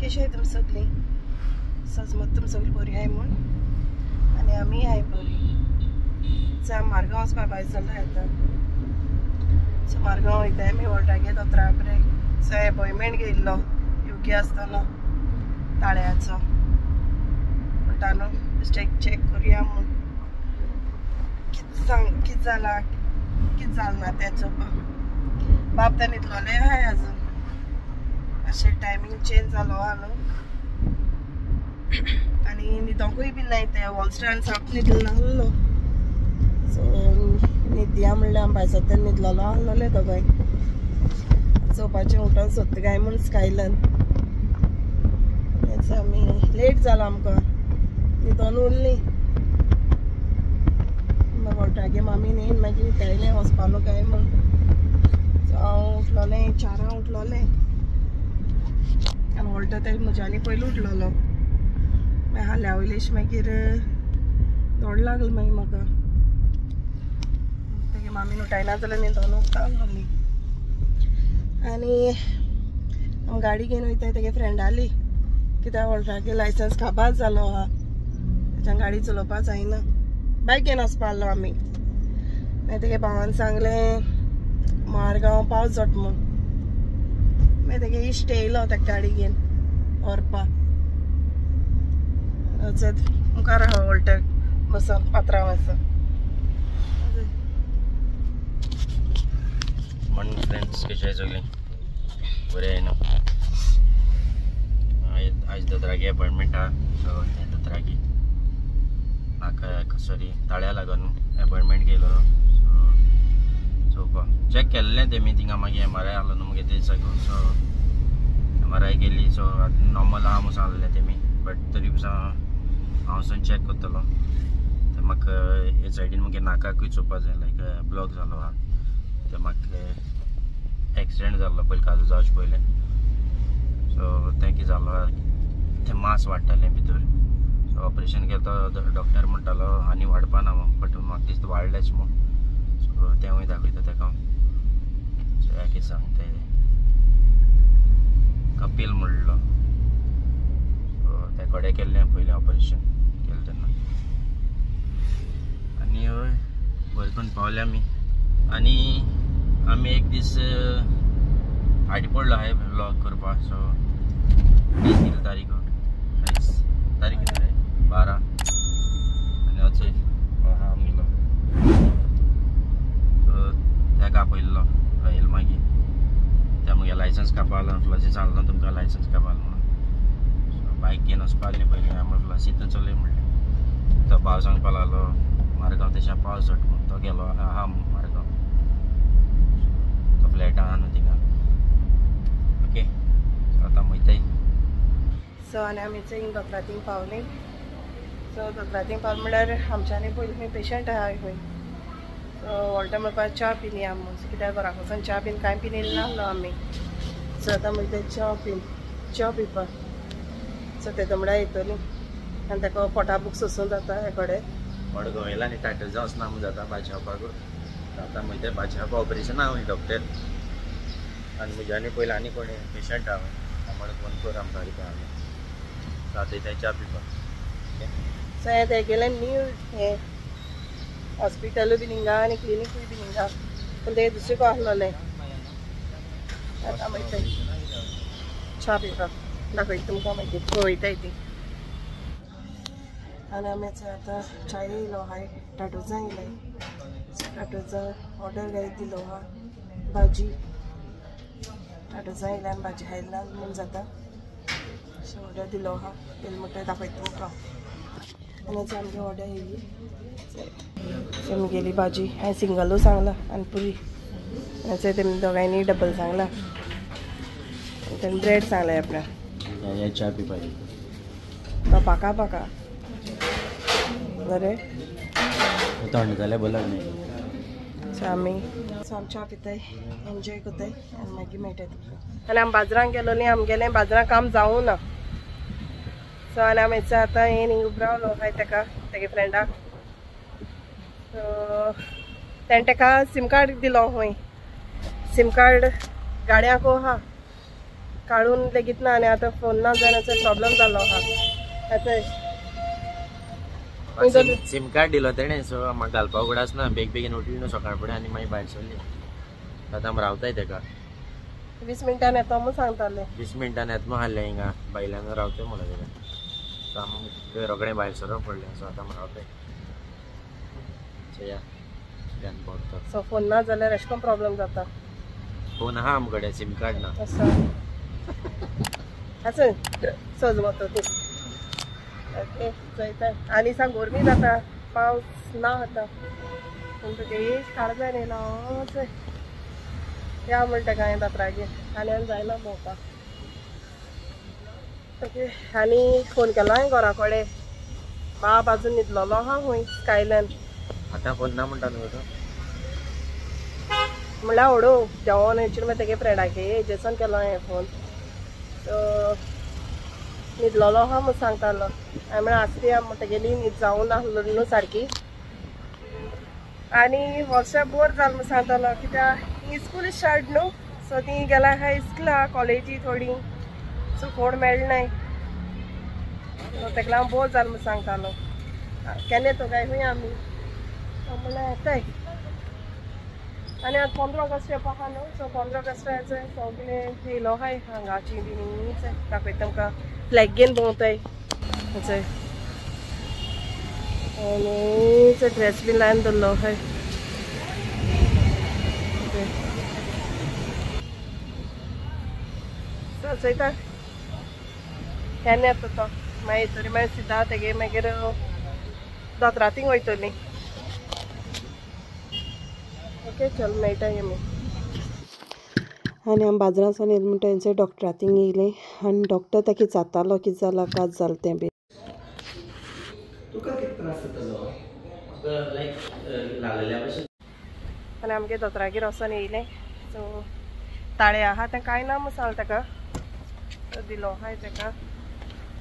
कशी आहे तुम सगळी सजमत तुम सगळी बरी आहे म्हण आणि आम्ही आहे बरी चा मार्गांव वचपा भायर सरला येता सो मार्गांव वयताय आमी वॉल्टागे दोतोरा बरे सो अपॉयंटमेंट घेयल्लो योग्य आसतना ताळ्याचो म्हणटालो चेक करुया म्हूण कितें जाला कितें जालें ना तें चोवपाक बाब तर न्हिदलोले आहाय अजून अशें टायमींग चेंज जालो आहा न्हू आनी न्हिदोंकूय बी नाय ते वॉलस्टान साप न्हिदलो नाहलो सो न्हिदया म्हणल्यार हांव भायर सरतना न्हिदलोलो आहलोले दोगांय चोवपाचें उठोन सोदता काय म्हूण स्कायलन आमी लेट जालो आमकां न्हिदोन उरलीं वॉल्टागे मामी न्ही मागीर विचारलें वचपालो काय म्हूण सो हांव उठलोलें 4 उठलोलें आनी वॉल्टा ते म्हज्यानी पयलीं उठलोलो मागीर हाल्या वयलेश मागीर दोड लागलो मागीर म्हाका तेगे मामीन उठयना जाल्यार न्हिदोन उठता आसलोली आनी हांव गाडी घेवन वयताय तेगे फ्रेंडाली कित्याक वॉल्टागे लायसन्स काबार जालो आहा तेज्यान गाडी चलोवपा जायना बायक घेवन वचपा आहलो आमी मागीर तेगे भावान सांगलें मारगांव पावस जोट म्हूण मागीर तेगे इश्ट येयलो ताका गाडी घेवन व्हरपा वचत मुखार आहा वॉल्टाक बसून पात्रांव आसा मॉर्निंग फ्रेंड्स कशें आहे सगळीं बरें आहे न्हू आयज दोतोरागे अपॉयंटमेंट आहा सो ते दोतोरागे म्हाका सॉरी ताळ्या लागून अपॉयंटमेंट घेयलो सो चोवपा चॅक केल्लें तेमी थिंगा मागीर MRI आहलो न्हू मागीर ते सगळो सो MRI केली सो नॉर्मल आहा म्हणून सांगलें तेमी बट तरी पासून हांव वचून चॅक करतलो ते म्हाका हे सायडीन मागीर नाकाकूय चोवपा जाय लायक ब्लॉक जालो आहा ते म्हाका एक्सिडेंट जाल्लो पयलीं काजू जावचे पयलें सो तें कितें जालो तें मांस वाडटालें भितर सो ऑपरेशन केलो तो डॉक्टर म्हणटालो आनी वाडपा ना बट म्हाका दिसता वाडलेंच म्हूण सो तेंवूय दाखयता तेका सो ह्या केसान ते कपिल म्हणलो सो ते कडे केल्लें पयलीं ऑपरेशन केलें तेन्ना आनी हय बरें करून पावले आमी आमी एक दीस फाटी पडलो हाय व्लॉग करपाक सो कितें तारीख तारीख कितें 12 आनी अचय हा आमगेलो सो तेका आपयल्लो येयलो मागीर ते म्हगे लायसन्स कापा लागलो फ्लसी सांगलो तुमकां लायसन्स कापाल म्हणून सो बायक घेवन वचपा आहली पयलीं हांव फ्लसींत चलय म्हणलें तो भाव सांगपा लागलो मारगांव तेच्या पावस जोट म्हणून तो गेलो आहा मारगांव तो फ्लॅट आहा न्हू थिंगा ओके सो आतां वयताय सो आनी आमी थिंग दोतोरातीं पावलीं सो दोतोरातीं पावले म्हणल्यार आमच्यांनी पयलीं खंय पेशंट आहा खंय सो वॉल्टा म्हणपा च्या पिली आमी म्हणून कित्याक घरा वचून च्या बीन कांय पिनेली नाहलो आमी सो आतां वयताय च्या पिवपाक सो तेदो म्हळ्यार येतलीं आनी ताका पोटा बूक सोंसून जाता हे कडेन मडगांव येयला आनी टायटल जावच ना म्हूण जाता भाजी हावपाक आतां वयताय भाजी हावपा ऑपरेशन आहा डॉक्टर आनी म्हज्यानी पयलीं आनी कोण पेशंट आहा म्हणून फोन कर आमकां रिपा आमी सो आतां येताय च्या पिवपाक सो हें तेगेलें न्यू हें हॉस्पिटलूय बीन हिंगा आनी क्लिनिकूय बीन हिंगा पूण तें दुसरें आहलोलें आतां वयताय च्या पिवपाक दाखयता तुमकां मागीर पळयताय ती आनी आमी आतां च्या येयलो हाय टाटोजा येयलाय टाटोजा ऑर्डर घालीत दिलो आहा भाजी टाटोजा येयला आनी भाजी खायला म्हूण जाता सो ऑर्डर दिलो आहा येयलो म्हणटा दाखयता तुमकां आनी आमची ऑर्डर येयली सो आमगेली भाजी हांवें सिंगलू सांगला आनी पुरी तेमी दोगांयनी डबल सांगला तेणी ब्रेड सांगलाय आपल्याक च्या पिवपाची तो पाका बरें थंड जाल्यार बरो न्ही सो आमी च्या पिताय एन्जॉय कोताय आनी मागीर मेळटाय तुमकां आनी आमी बाजारांत गेलोलीं आमगेलें बाजारां काम जावूं ना सो आनी आमी आतां येन हिंग उब रावलो हाय तेका तेगे फ्रेंडाक सो तेणें तेका सीम कार्ड दिलो खंय सीम कार्ड गाड्याक आहा काढून लेगीत ना आणि आता फोन ना जाण्याचा प्रॉब्लेम झालो हा आता सिम कार्ड दिलो तेणे सो म्हाका घालपाक उगडास ना बेग बेगीन उठली न्हू सकाळ फुडें आनी मागीर भायर सरली आतां आमी रावताय तेका 20 मिनटान येतो म्हणून सांगताले 20 मिनटान येता म्हणून हाडलें हिंगा बायलान रावताय म्हणून तेका सो आमकां रोखडें भायर सरप पडलें सो आतां आमी रावताय सो या कित्यान पडटा सो फोन ना जाल्यार अशें करून प्रॉब्लेम जाता फोन आहा आमचे कडेन सिम कार्ड ना असं असं सोज वतो ती ओके चयता आनी सांग गरमी जाता पावस ना आता म्हणटकीर एक काळ जाय न्ही लावच या म्हणटा काय जात्रागेर आनी जायना भोंवपाक ओके आनी फोन केलो हांवें घरा कडेन बाब आजून न्हिदलोलो आहा हूंय स्कायलान आतां फोन ना म्हणटा न्हू तो म्हणल्यार हडू देंवोन हेचेर मागीर तेगे फ्रेंडाके हेजेसान केलो हांवें फोन सो न्हिदलोलो आहा म्हूण सांगतालो हांवें म्हळ्यार आसली म्हणटगेली न्हीद जावूं नासलो न्हू सारकी आनी वर्सां बोर जालें म्हूण सांगतालो कित्याक ही स्कूल स्टार्ट न्हू सो ती गेल्या हाय इस्कुला कॉलेजी थोडी सो कोण मेळनाय सो तेका लागून बोर जालें म्हूण सांगतालो केन्ना येतो काय खंय आमी म्हणल्यार येताय आनी आतां 15 ऑगस्ट येवपा आहा न्हू सो 15 ऑगस्टाचे सगळे येयलो हाय हांगाची बी न्हीच दाखयता तुमकां फ्लॅग घेवन भोंवताय आनी ड्रेस बीन लावन दवरलो हाय चयता केन्ना येता तो मागीर येतरी मागीर सिद्धा तेगे मागीर दोतोरातींक वयतली ओके चल मेळटा आमी आनी आमी बाजारांतल्यान येयले म्हणटा थंयसर डॉक्टरातींक येयले आनी डॉक्टर ताका जातालो कितें जाला काज जालें तें बी आनी आमगे दोतोरागेर वचोन येयलें सो ताळे आहा तें कांय ना म्हूण सांगलें ताका दिलो हाय ताका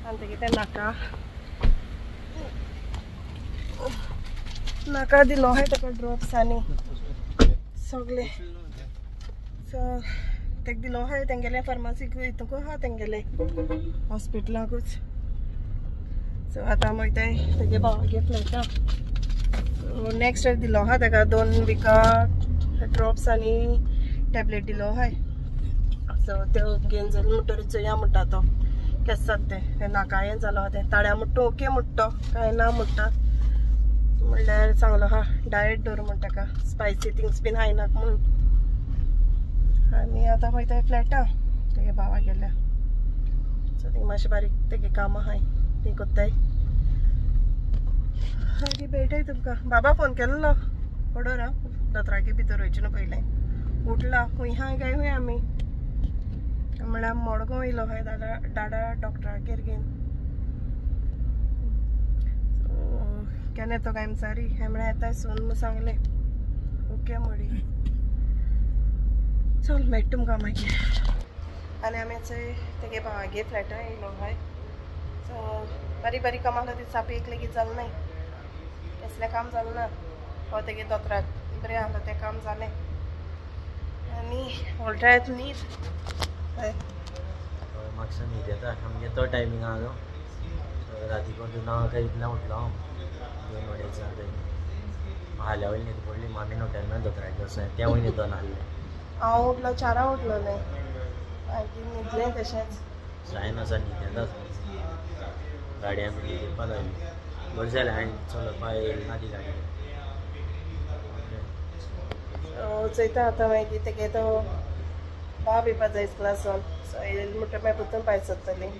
आनी तेगे तें नाका दिलो हाय ताका ड्रॉप्स आनी सगळे सो तेका दिलो हाय तेंगेले फार्मासीक हितूंक आहा तेंगेले हॉस्पिटलाकूच सो आतां आमी वयताय तेगे भावागे फ्लॅटा नेक्स्ट दिलो आहा ताका 2 विका ड्रॉप्स आनी टॅबलेट दिलो हाय सो त्यो घेवन जालें म्हणटरीच चोया म्हणटा तो केसात तें नाकायें जालो तें ताळ्या म्हणटा ओके म्हणटा कांय ना म्हणटा म्हणल्यार सांगलो हा डायट दवर म्हण ताका स्पायसी थिंग्स बीन खायनाक म्हणून आनी आतां वयताय फ्लॅटा तेगे भावा गेल्या सो थिंग मातशें बारीक तेगे काम आहाय ती कोत्ताय आनी मेळटाय तुमकां बाबा फोन केल्लो पडो राव दोतोरागे भितर वयचें न्हू पयलें उठला खूंय हाय काय खूंय आमी म्हळ्यार मडगांव येयलो हाय दाडा डॉक्टरागेर घेवन केन्ना येतो काय विचारी हे म्हळ्यार येताय सून म्हूण सांगलें ओके म्हडी चल मेळटा तुमकां मागीर आनी आमी तेगे भावागे फ्लॅटा येयलो हाय सो बारीक बारीक काम आसलें ती चापी एक लेगीत जालें नाय कसलें काम जालें ना हो तेगे दोतोराक बरें आसलें तें काम जालें आनी ऑल्ट्रायत न्हीद म्हाका न्हीद येता आमगे तो टायमींग आहा न्हू राती कोण 9 इतल्या उठलो हांव 2 अडेच जाले हाल्या वयली न्हीद पडली मामीन उठयलें दोतोरागेर वचून तेवूय न्हिदोन नासलें हांव उठलो 4 उठलोलें मागीर न्हिदलें तशेंच जायना आसा न्हीद येता गाडी आमी घेवपा लायली बरें जालें हांवें चलोवपा येयली ना ती गाडी चयता आतां मागीर तेगे तो बाब येवपा जाय क्लासान सो येयली म्हणटा मागीर परतून भायर सरतलीं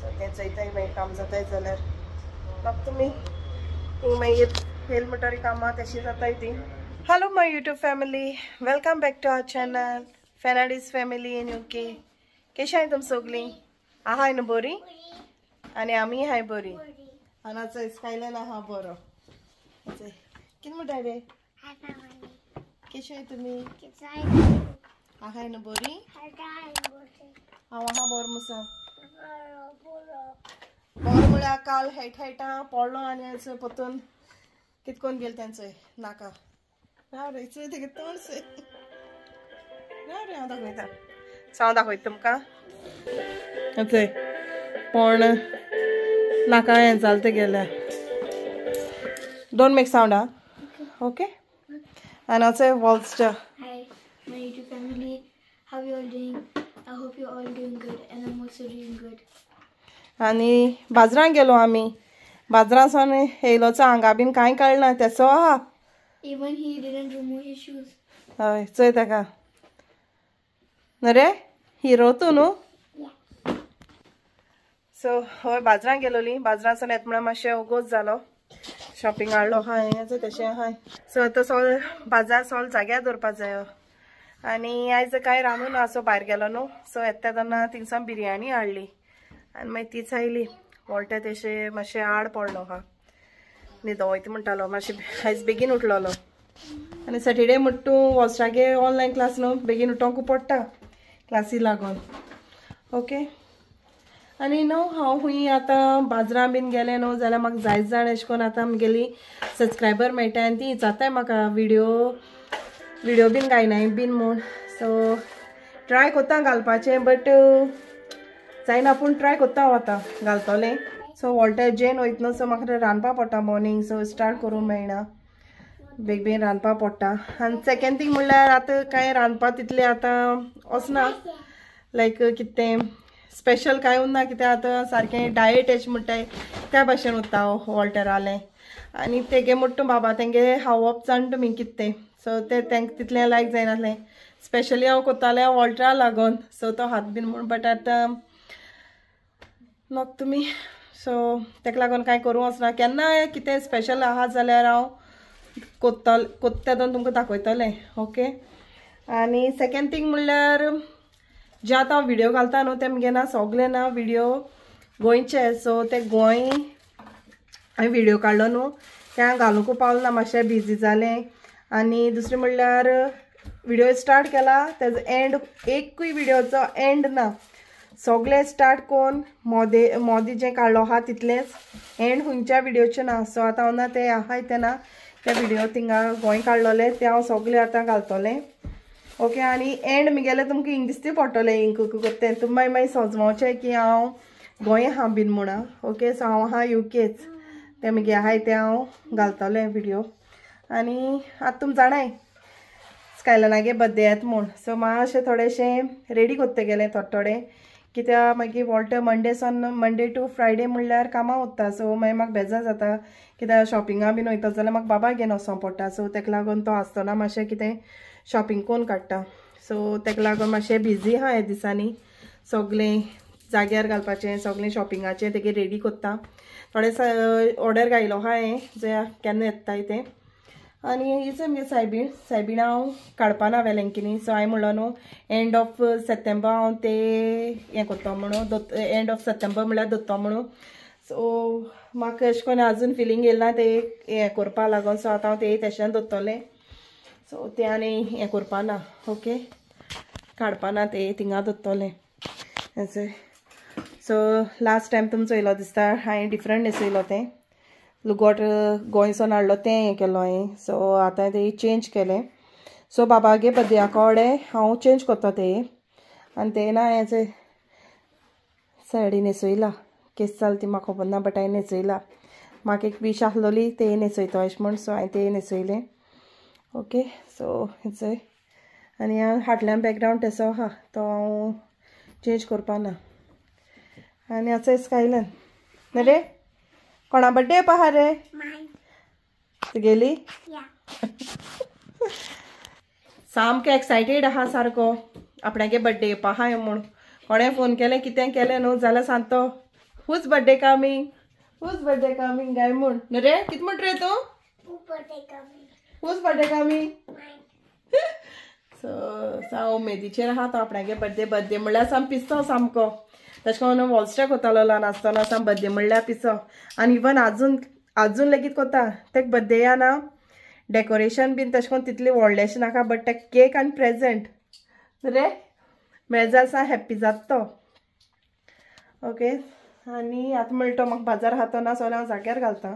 सो तें चयताय मागीर काम जाताय जाल्यार म्हाका तुमी थिंग मागीर येयली म्हणटरी कामां तशीं जाताय तीं hello my YouTube family welcome back to our channel Fernandes family in UK कशी आहाय तुमी सगलीं आहाय न्हू बरी आनी आमी हाय बरी आनी आतां स्कायलान आहा बरो कितें म्हणटा रे कशी आहाय तुमी आहाय न्हू बरी हांव आहा बरो मुसा बरो म्हळ्यार काल हेटा पडलो आनी असो परतून कितें कोन्न गेले तेंचो नाका राव रे तेगे तोंड राव रे हांव दाखयता हांव दाखयता तुमकां चय पण नाका हें जालें तें गेलें. डोंट मेक सावंड आं. Okay. And also Wallster. Hi, my YouTube family. How you all doing? I hope you're all doing good, and I'm also doing good. आणि बाजारांत गेलो आमी. बाजारांसून येयलोचो हांगा बीन कांय कळना तेसो आहा. Even he didn't remove his shoes. हय चोय ताका. न्हू रे हिरो तूं न्हू. सो हय बाजारांत गेलोली. बाजारांसून येता म्हळ्यार मातशें उगोच जालो. शॉपिंग हाडलो हाय हें तशें हाय. सो आतां सोल बाजार सोल जाग्यार दवरपा जायो. आनी आयज कांय रांदून असो भायर गेलो न्हू. सो येता तेन्ना थिंगसान बिरयानी हाडली. आनी मागीर तीच आयली. वोलटे तेशें मातशें आड पडलो आहा. न्हिदो वयता म्हणटालो. मातशें आयज बेगीन उठलोलो. आनी सॅटरडे म्हणटा तूं वॉस्ट्रागे ऑनलायन क्लास न्हू बेगीन उठोंकू पडटा क्लासी लागून. ओके. आनी न्हू हांव खूंय आतां बाजारां बीन गेलें न्हू जाल्यार म्हाका जायत जाण अशें करून आतां आमगेली सबस्क्रायबर मेळटाय आनी ती जाताय म्हाका विडिओ बीन घायनाय बीन म्हूण. सो ट्राय कोत्ता घालपाचें बट जायना पूण ट्राय कोत्ता हांव आतां घालतलें. सो वॉल्टे जेन वयता न्हू सो म्हाका रांदपा पडटा मॉर्निंग. सो स्टार्ट करूंक मेळना. बेगीन रांदपा पडटा. आनी सेकेंड थिंग म्हणल्यार आतां कांय रांदपा तितलें आतां वचना. लायक कितें स्पेशल कांय उरना कित्याक आतां सारकें डायट अशें म्हणटाय त्या भाशेन उरता हांव वॉल्टर जालें. आनी तेगे म्हणटा बाबा तेंगे खावप जाण तुमी कितें. सो तें तेंकां तितलें लायक जायनासलें. स्पेशली हांव कोत्तालें वॉल्टरा लागून. सो तो हात बीन म्हूण बट आतां नोक तुमी. सो तेका लागून कांय करूं वचना. केन्नाय कितें स्पेशल आहा जाल्यार हांव कोत्ता दोन तुमकां दाखयतलें. ओके. आनी सेकेंड थिंग म्हणल्यार जे आतां हांव विडिओ घालता न्हू ते म्हगे ना सोगले ना विडिओ गोंयचे. सो ते गोंय हांवें विडिओ काडलो न्हू त्या घालूंकू पावलें ना. मातशें बिजी जालें. आनी दुसरें म्हणल्यार विडिओ स्टार्ट केला तेजो एंड एकूय विडिओचो एंड ना. सोगले स्टार्ट कोन्न मोदी जें काडलो आहा तितलेंच एंड खंयच्या विडिओचें ना. सो आतां हांव ना ते आहाय ते ना ते विडिओ थिंगा गोंय काडलोले ते हांव सोगले आतां घालतलें. ओके. आनी एंड म्हगेलें तुमकां हिंग दिसती पडटलें हिंग कोत्तें तुमी मागीर सोजमोवचें की हांव गोंय आहा बीन म्हणा. ओके. सो हांव आहा UKच ते म्हगे आहाय ते हांव घालतलें विडिओ. आनी आतां तुमी जाणाय स्कायलनागे बर्थडे येता म्हूण. सो मातशें थोडेशें रेडी कोत्ता गेलें थोडे कित्याक मागीर वॉल्टर मंडे टू फ्रायडे म्हणल्यार कामां वता. सो मागीर म्हाका बेजार जाता कित्याक शॉपिंगा बीन वयता जाल्यार म्हाका बाबा घेवन वचों पडटा. सो तेका लागून तो आसतना मातशें कितें शॉपिंग कोन्न काडटा. सो तेका लागून मातशें बिजी आहा ह्या दिसांनी. सगलें जाग्यार घालपाचें सगलें शॉपिंगाचें तेगे रेडी कोत्ता. थोडे ऑर्डर घायलो आहा हें जे केन्ना येताय तें. आनी हिच म्हगे सायबीण हांव काडपा ना वेलेंकिनी. सो हांवें म्हणलो न्हू एंड ऑफ सप्टेंबर हांव ते हें कोत्ता म्हणून एंड ऑफ सप्टेंबर म्हणल्यार दोत्तो म्हणून. सो म्हाका अशें करून आजून फिलींग येयला ते हें करपा लागून. सो आतां हांव ते तेशें दोत्तोलें. सो ते आनी हें करपा ना. ओके. काडपा ना ते थिंगा दोत्तोलें. सो लास्ट टायम तुमी चोयलो दिसता हांवें डिफरंट न्हेसयलो तें लुगोट गोंयसून हाडलो तें हें केलो हांवें. सो आतां ते चेंज केलें. सो बाबागे बर्थडे कोडे हांव चेंज कोत्ता ते आनी ते ना हें साडी न्हेसयला. केस जाल ती म्हाका खबर ना बट हांवें न्हेसयला. म्हाका एक विश आसलोली ते न्हेसयतो अशें म्हूण. सो हांवें ते न्हेसयलें. ओके. सो हेचय आनी हाटल्यान बॅकग्रावंड तेसो आहा तो हांव चेंज करपा ना. आनी आतां स्कायलन ना रे कोणा बर्थडे आहा रे तुगेली. सामको एक्सायटेड आहा सारको आपणागे बर्थडे येवपा आहा म्हूण. कोणें फोन केलें कितें केलें न्हू जाल्यार सांगतो हूज बर्थडे कमींग गाय म्हूण. न्हू रे कितें म्हणटा रे तूं हूज बर्थडे कमींग. सो हांव उमेदीचेर आहा तो आपणागे बर्थडे म्हणल्यार साम पिसो सामको. तशें करून वॉल्स्ट्रा कोतालो ल्हान आसतना साम बर्थडे म्हणल्यार पिसो. आनी इवन आजून लेगीत कोता तेका बर्थडेया ना डेकोरेशन बीन तशें करून तितलें व्हडलेशें नाका बट ते केक आनी प्रेजेंट रे मेळ्ळें सा हॅप्पी जाता तो. ओके. आनी आतां म्हणटा तो म्हाका बाजार आहा तो ना सगलें हांव जाग्यार घालता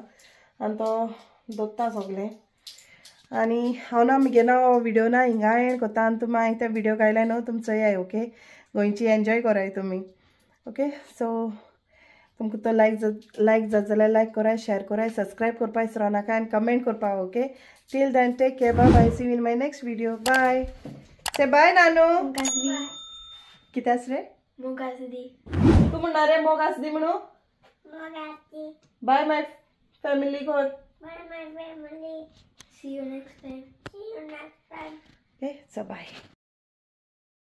आनी तो दोत्ता सगलें. आनी हांव ना म्हगे ना विडिओ ना हिंगा एंड कोत्ता आनी तुमी हांवें ते विडिओ घायले न्हू तुमी चोयाय. ओके. गोंयची एन्जॉय कराय तुमी. ओके, सो तुमकां तो लायक जात जाल्यार लायक कराय, शेअर कराय, सबस्क्राईब करपा विसरो नाका आनी कमेंट करपा. Okay, till then take care, bye bye, see you in my next video. Bye, say bye Nanu. कितें आस रे? मोग आसदी. तू म्हणणार रे मोग आसदी म्हणू? बाय माय फॅमिली कोर. Bye my family. See you next time. Okay, so bye.